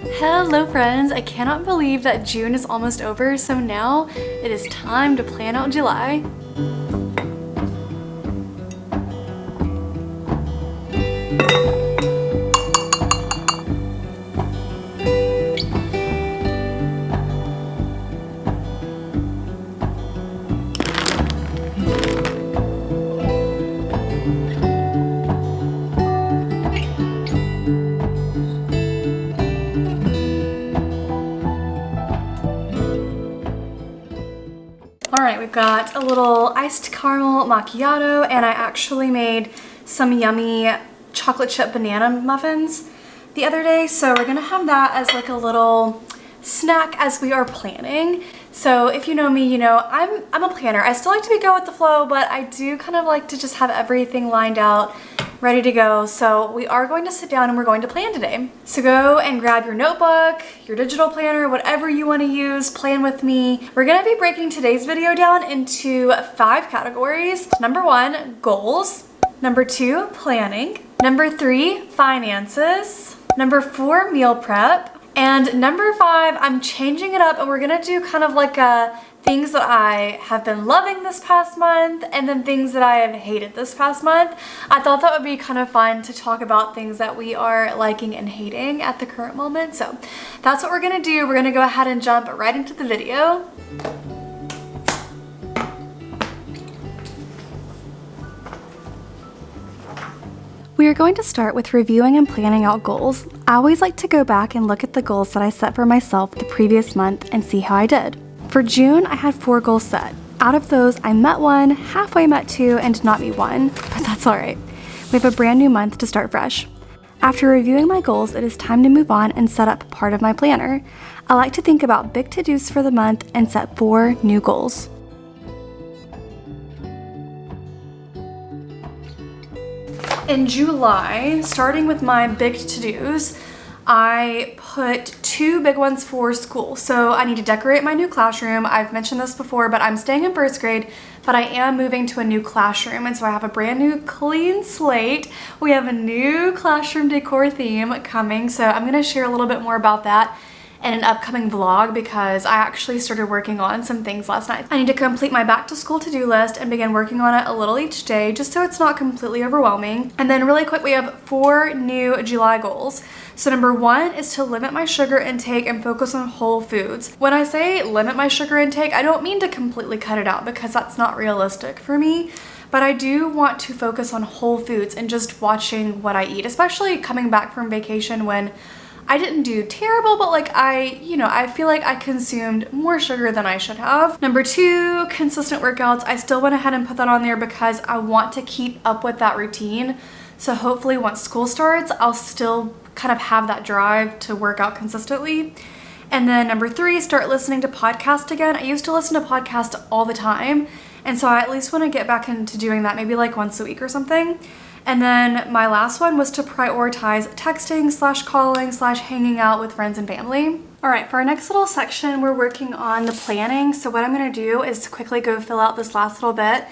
Hello friends, I cannot believe that June is almost over, so now it is time to plan out July. Alright, we've got a little iced caramel macchiato, and I actually made some yummy chocolate chip banana muffins the other day, so we're gonna have that as like a little snack as we are planning. So if you know me, you know I'm a planner. I still like to go with the flow, but I do kind of like to just have everything lined out, ready to go. So we are going to sit down and we're going to plan today. So go and grab your notebook, your digital planner, whatever you want to use, plan with me. We're going to be breaking today's video down into 5 categories. Number 1, goals. Number 2, planning. Number 3, finances. Number 4, meal prep. And number 5, I'm changing it up, and we're gonna do kind of like things that I have been loving this past month and then things that I have hated this past month. I thought that would be kind of fun to talk about things that we are liking and hating at the current moment. So that's what we're gonna do. We're gonna go ahead and jump right into the video. We are going to start with reviewing and planning out goals. I always like to go back and look at the goals that I set for myself the previous month and see how I did. For June, I had 4 goals set. Out of those, I met 1, halfway met 2, and did not meet 1, but that's alright. We have a brand new month to start fresh. After reviewing my goals, it is time to move on and set up part of my planner. I like to think about big to-dos for the month and set 4 new goals. In July, starting with my big to-dos, I put 2 big ones for school. So I need to decorate my new classroom. I've mentioned this before, but I'm staying in first grade, but I am moving to a new classroom. And so I have a brand new clean slate. We have a new classroom decor theme coming. So I'm gonna share a little bit more about that in an upcoming vlog because I actually started working on some things last night. I need to complete my back to school to-do list and begin working on it a little each day just so it's not completely overwhelming. And then really quick, we have 4 new July goals. So number 1 is to limit my sugar intake and focus on whole foods. When I say limit my sugar intake, I don't mean to completely cut it out because that's not realistic for me. But I do want to focus on whole foods and just watching what I eat, especially coming back from vacation when I didn't do terrible, but like I feel like I consumed more sugar than I should have. Number 2, consistent workouts. I still went ahead and put that on there because I want to keep up with that routine. So hopefully once school starts, I'll still kind of have that drive to work out consistently. And then number 3, start listening to podcasts again. I used to listen to podcasts all the time, and so I at least want to get back into doing that, maybe like once a week or something. And then my last one was to prioritize texting / calling / hanging out with friends and family. All right, for our next little section, we're working on the planning. So what I'm gonna do is quickly go fill out this last little bit,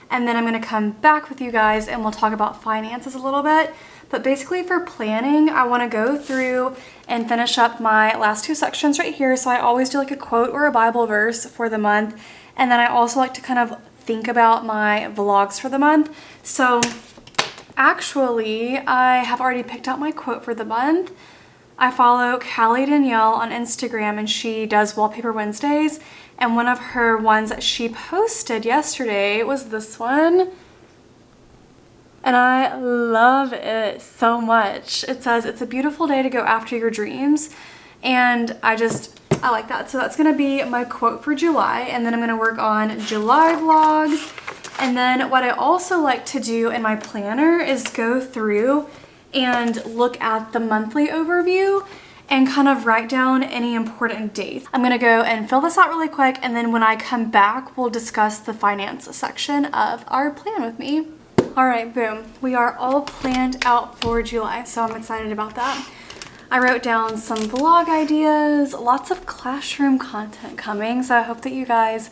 and then I'm gonna come back with you guys and we'll talk about finances a little bit. But basically for planning, I wanna go through and finish up my last 2 sections right here. So I always do like a quote or a Bible verse for the month. And then I also like to kind of think about my vlogs for the month. So actually, I have already picked out my quote for the month. I follow Callie Danielle on Instagram, and she does Wallpaper Wednesdays. And one of her ones that she posted yesterday was this one. And I love it so much. It says, "It's a beautiful day to go after your dreams." And I like that. So that's gonna be my quote for July. And then I'm gonna work on July vlogs. And then what I also like to do in my planner is go through and look at the monthly overview and kind of write down any important dates. I'm gonna go and fill this out really quick, and then when I come back, we'll discuss the finance section of our plan with me. All right, boom. We are all planned out for July, so I'm excited about that. I wrote down some vlog ideas, lots of classroom content coming, so I hope that you guys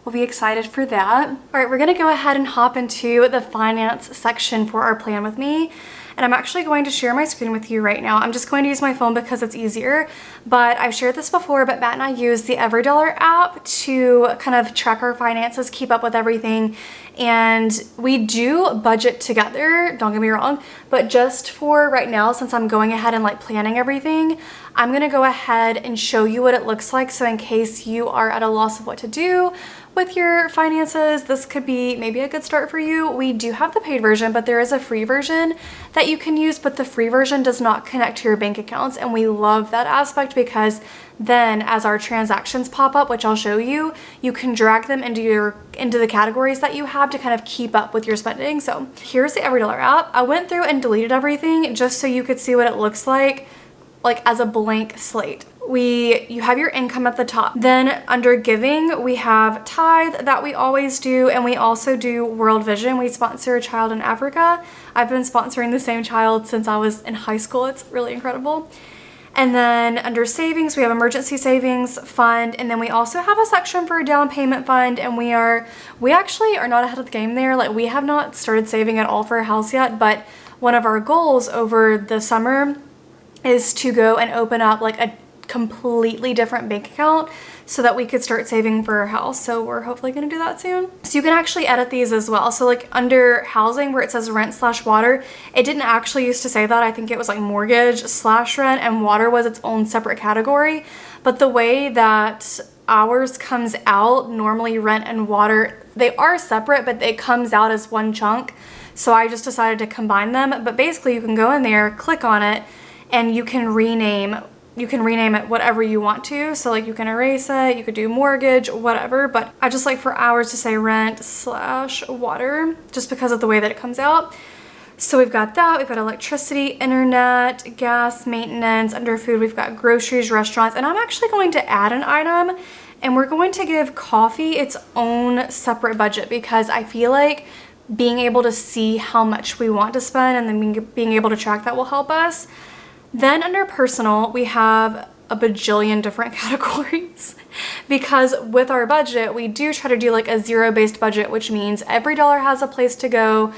will be excited for that. All right, we're gonna go ahead and hop into the finance section for our plan with me. and I'm actually going to share my screen with you right now. I'm just going to use my phone because it's easier, but I've shared this before, but Matt and I use the everydollar app to kind of track our finances, keep up with everything, and we do budget together, don't get me wrong, but just for right now, since I'm going ahead and like planning everything, I'm gonna go ahead and show you what it looks like, so in case you are at a loss of what to do with your finances, this could be maybe a good start for you. We do have the paid version, but there is a free version that you can use, but the free version does not connect to your bank accounts, and we love that aspect because then as our transactions pop up, which I'll show you, you can drag them into the categories that you have to kind of keep up with your spending. So here's the everydollar app. I went through and deleted everything just so you could see what it looks like as a blank slate. You have your income at the top. Then under giving, we have tithe that we always do, and we also do World Vision. We sponsor a child in Africa. I've been sponsoring the same child since I was in high school. It's really incredible. And then under savings, we have emergency savings fund, and then we also have a section for a down payment fund, and we actually are not ahead of the game there. Like, we have not started saving at all for a house yet, but one of our goals over the summer is to go and open up like a completely different bank account so that we could start saving for our house. So we're hopefully gonna do that soon. So you can actually edit these as well. So like under housing where it says rent/water, it didn't actually used to say that. I think it was like mortgage/rent, and water was its own separate category. But the way that ours comes out, normally rent and water, they are separate, but it comes out as one chunk. So I just decided to combine them. But basically you can go in there, click on it, and you can rename it whatever you want to. So like you can erase it, you could do mortgage, whatever, but I just like for ours to say rent/water just because of the way that it comes out. So we've got that, we've got electricity, internet, gas, maintenance. Under food, we've got groceries, restaurants, and I'm actually going to add an item, and we're going to give coffee its own separate budget because I feel like being able to see how much we want to spend and then being able to track that will help us. Then under personal, we have a bajillion different categories because with our budget, we do try to do like a zero-based budget, which means every dollar has a place to go.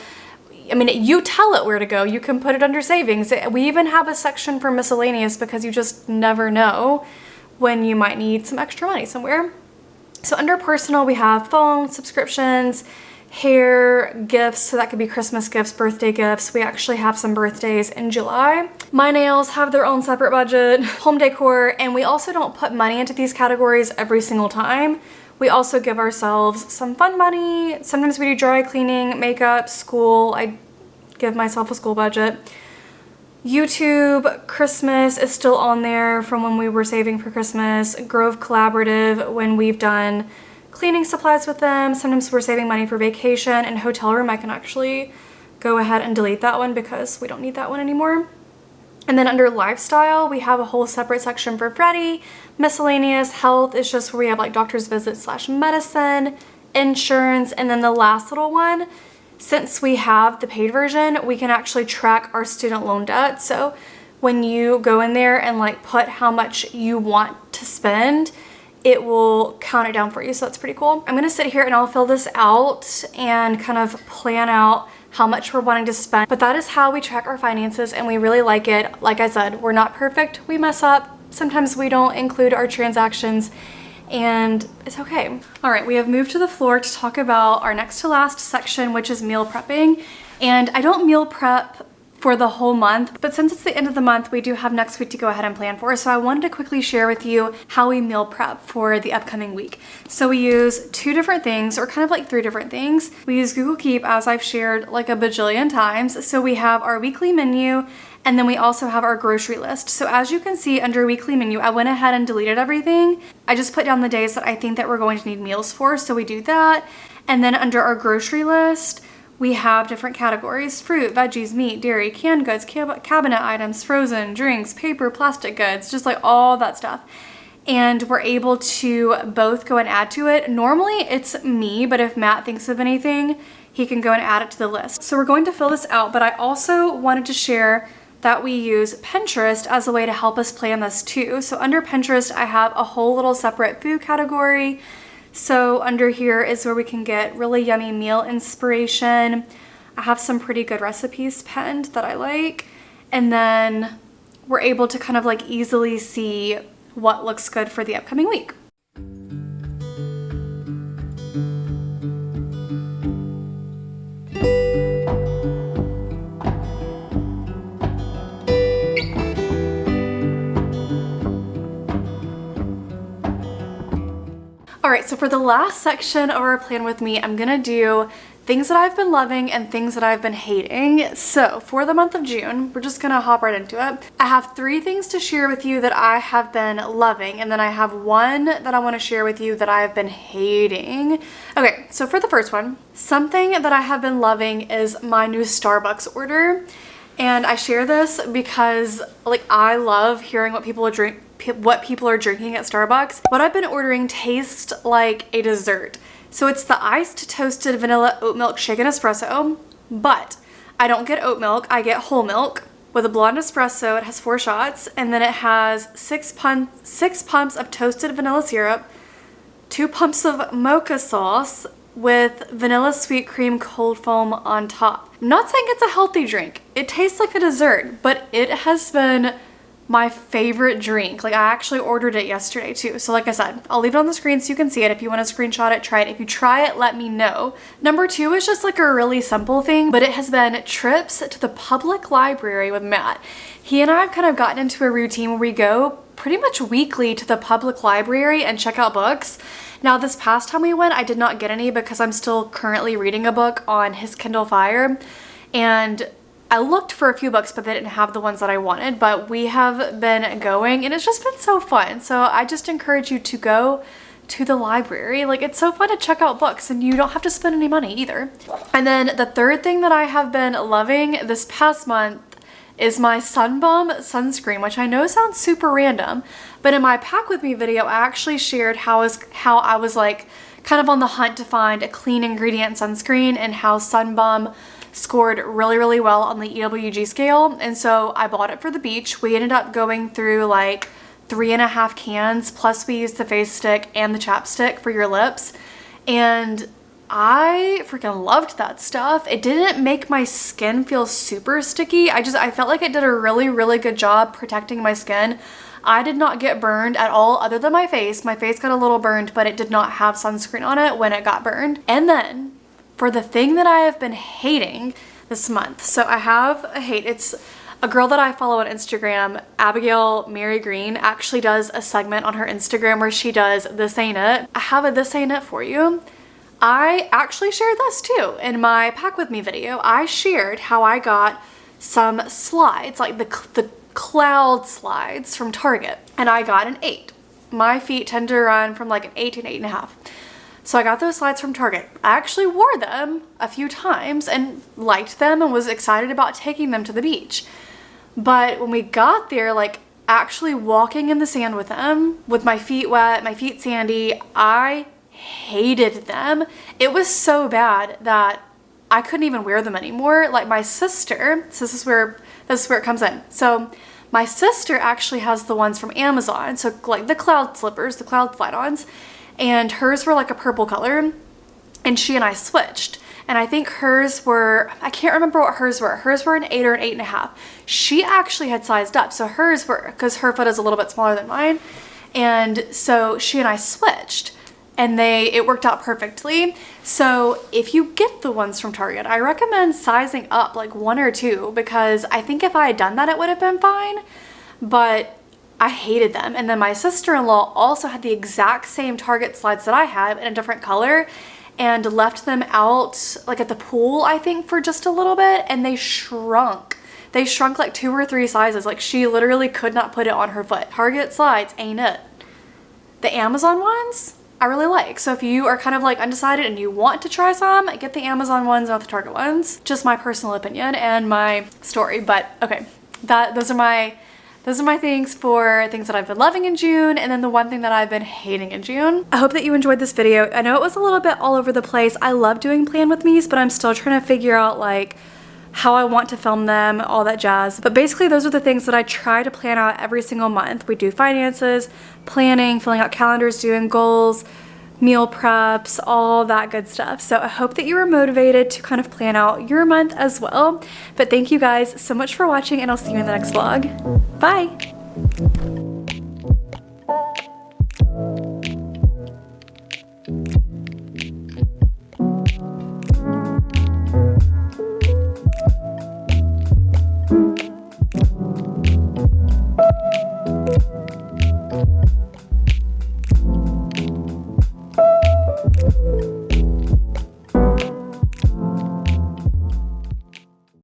I mean, you tell it where to go. You can put it under savings. We even have a section for miscellaneous because you just never know when you might need some extra money somewhere. So under personal, we have phone, subscriptions, hair, gifts, so that could be Christmas gifts, birthday gifts. We actually have some birthdays in July. My nails have their own separate budget, home decor, and we also don't put money into these categories every single time. We also give ourselves some fun money. Sometimes we do dry cleaning, makeup, school. I give myself a school budget. YouTube, Christmas is still on there from when we were saving for Christmas. Grove Collaborative, when we've done cleaning supplies with them. Sometimes we're saving money for vacation, and hotel room, I can actually go ahead and delete that one because we don't need that one anymore. And then under lifestyle, we have a whole separate section for Freddie. Miscellaneous, health is just where we have like doctor's visits/medicine, insurance, and then the last little one, since we have the paid version, we can actually track our student loan debt. So when you go in there and like put how much you want to spend, it will count it down for you, so that's pretty cool. I'm gonna sit here and I'll fill this out and kind of plan out how much we're wanting to spend. But that is how we track our finances, and we really like it. Like I said, we're not perfect, we mess up. Sometimes we don't include our transactions, and it's okay. All right, we have moved to the floor to talk about our next to last section, which is meal prepping. And I don't meal prep for the whole month, but since it's the end of the month, we do have next week to go ahead and plan for. So I wanted to quickly share with you how we meal prep for the upcoming week. So we use two different things, or kind of like three different things. We use Google Keep, as I've shared like a bajillion times. So we have our weekly menu, and then we also have our grocery list. So as you can see under weekly menu, I went ahead and deleted everything. I just put down the days that I think that we're going to need meals for, so we do that. And then under our grocery list, we have different categories: fruit, veggies, meat, dairy, canned goods, cabinet items, frozen, drinks, paper, plastic goods, just like all that stuff. And we're able to both go and add to it. Normally it's me, but if Matt thinks of anything, he can go and add it to the list. So we're going to fill this out, but I also wanted to share that we use Pinterest as a way to help us plan this too. So under Pinterest, I have a whole little separate food category. So under here is where we can get really yummy meal inspiration. I have some pretty good recipes penned that I like, and then we're able to kind of like easily see what looks good for the upcoming week. All right, so for the last section of our plan with me, I'm gonna do things that I've been loving and things that I've been hating. So for the month of June, we're just gonna hop right into it. I have 3 things to share with you that I have been loving, and then I have 1 that I wanna share with you that I have been hating. Okay, so for the first one, something that I have been loving is my new Starbucks order. And I share this because like I love hearing what people are drinking at Starbucks. What I've been ordering tastes like a dessert. So it's the iced toasted vanilla oat milk shaken espresso, but I don't get oat milk, I get whole milk with a blonde espresso. It has 4 shots, and then it has 6 pumps of toasted vanilla syrup, 2 pumps of mocha sauce with vanilla sweet cream cold foam on top. I'm not saying it's a healthy drink. It tastes like a dessert, but it has been my favorite drink. Like, I actually ordered it yesterday too. So like I said, I'll leave it on the screen so you can see it. If you want to screenshot it, try it. If you try it, let me know. Number 2 is just like a really simple thing, but it has been trips to the public library with Matt. He and I have kind of gotten into a routine where we go pretty much weekly to the public library and check out books. Now, this past time we went, I did not get any because I'm still currently reading a book on his Kindle Fire, and I looked for a few books, but they didn't have the ones that I wanted. But we have been going, and it's just been so fun. So I just encourage you to go to the library. Like, it's so fun to check out books, and you don't have to spend any money either. And then the third thing that I have been loving this past month is my Sunbum sunscreen, which I know sounds super random, but in my pack with me video, I actually shared how I was like kind of on the hunt to find a clean ingredient sunscreen, and how Sunbum scored really, really well on the EWG scale. And so I bought it for the beach. We ended up going through like 3.5 cans, plus we used the face stick and the chapstick for your lips. And I freaking loved that stuff. It didn't make my skin feel super sticky. I felt like it did a really, really good job protecting my skin. I did not get burned at all other than my face. My face got a little burned, but it did not have sunscreen on it when it got burned. And then for the thing that I have been hating this month. So I have a hate. It's a girl that I follow on Instagram, Abigail Mary Green, actually does a segment on her Instagram where she does This Ain't It. I have a This Ain't It for you. I actually shared this too in my pack with me video. I shared how I got some slides, like the cloud slides from Target, and I got an 8. My feet tend to run from like an 8 to an 8.5. So I got those slides from Target. I actually wore them a few times and liked them and was excited about taking them to the beach. But when we got there, like actually walking in the sand with them, with my feet wet, my feet sandy, I hated them. It was so bad that I couldn't even wear them anymore. Like my sister, so this is where it comes in. So my sister actually has the ones from Amazon. So like the cloud slippers, the cloud slide-ons, and hers were like a purple color, and she and I switched. And I think hers were, I can't remember what hers were. Hers were an 8 or an 8.5. She actually had sized up. So hers were, because her foot is a little bit smaller than mine. And so she and I switched, and it worked out perfectly. So if you get the ones from Target, I recommend sizing up like 1 or 2, because I think if I had done that, it would have been fine. But I hated them. And then my sister-in-law also had the exact same Target slides that I have in a different color, and left them out like at the pool, I think, for just a little bit, and they shrunk. They shrunk like 2 or 3 sizes. Like she literally could not put it on her foot. Target slides ain't it. The Amazon ones I really like. So if you are kind of like undecided and you want to try some, get the Amazon ones, not the Target ones. Just my personal opinion and my story. But okay, those are my things for things that I've been loving in June, and then the one thing that I've been hating in June. I hope that you enjoyed this video. I know it was a little bit all over the place. I love doing plan with me's, but I'm still trying to figure out like how I want to film them, all that jazz. But basically those are the things that I try to plan out every single month. We do finances, planning, filling out calendars, doing goals, meal preps, all that good stuff. So I hope that you were motivated to kind of plan out your month as well. But thank you guys so much for watching, and I'll see you in the next vlog. Bye.